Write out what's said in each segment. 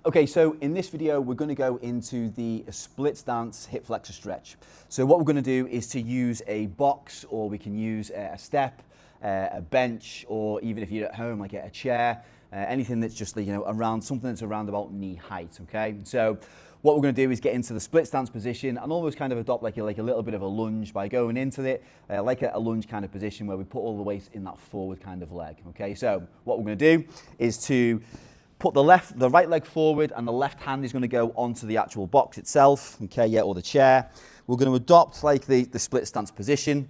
Okay, so in this video, we're going to go into the split stance hip flexor stretch. So what we're going to do is to use a box, or we can use a step, a bench, or even if you're at home, like a chair, anything that's just, around something that's around about knee height. Okay, so what we're going to do is get into the split stance position and almost kind of adopt like a little bit of a lunge by going into it, like a lunge kind of position where we put all the weight in that forward kind of leg. Okay, so what we're going to do is to put the right leg forward, and the left hand is going to go onto the actual box itself, okay, yeah, or the chair. We're going to adopt like the split stance position,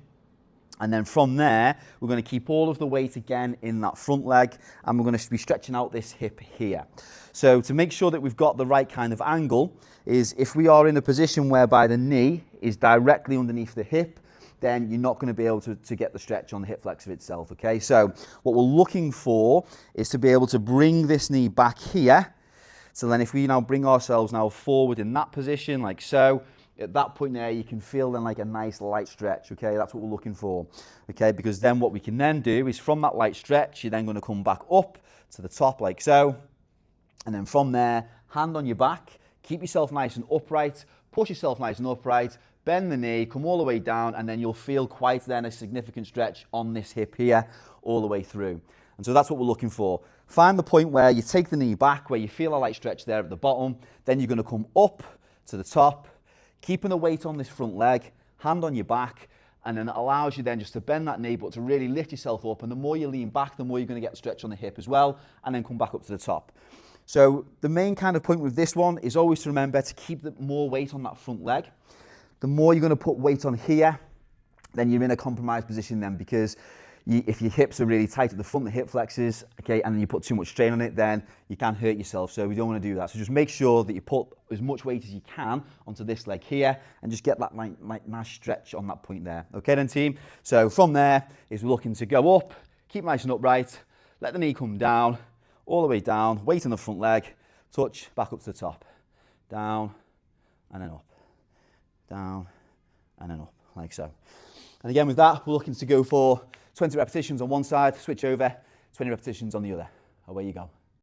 and then from there, we're going to keep all of the weight again in that front leg, and we're going to be stretching out this hip here. So to make sure that we've got the right kind of angle is if we are in a position whereby the knee is directly underneath the hip, then you're not going to be able to get the stretch on the hip flexor itself, okay? So what we're looking for is to be able to bring this knee back here. So then if we now bring ourselves now forward in that position, like so, at that point there, you can feel then like a nice light stretch, okay? That's what we're looking for, okay? Because then what we can then do is from that light stretch, you're then going to come back up to the top like so. And then from there, hand on your back, keep yourself nice and upright, push yourself nice and upright, bend the knee, come all the way down, and then you'll feel quite then a significant stretch on this hip here all the way through. And so that's what we're looking for. Find the point where you take the knee back, where you feel a light stretch there at the bottom. Then you're going to come up to the top, keeping the weight on this front leg, hand on your back, and then it allows you then just to bend that knee, but to really lift yourself up. And the more you lean back, the more you're going to get the stretch on the hip as well, and then come back up to the top. So the main kind of point with this one is always to remember to keep more weight on that front leg. The more you're going to put weight on here, then you're in a compromised position then, because if your hips are really tight at the front, the hip flexors, okay, and then you put too much strain on it, then you can hurt yourself. So we don't want to do that. So just make sure that you put as much weight as you can onto this leg here, and just get that nice stretch on that point there. Okay then, team? So from there is we're looking to go up, keep nice and upright, let the knee come down, all the way down, weight on the front leg, touch, back up to the top, down, and then up. Down and then up, like so. And again with that, we're looking to go for 20 repetitions on one side, switch over, 20 repetitions on the other. Away you go.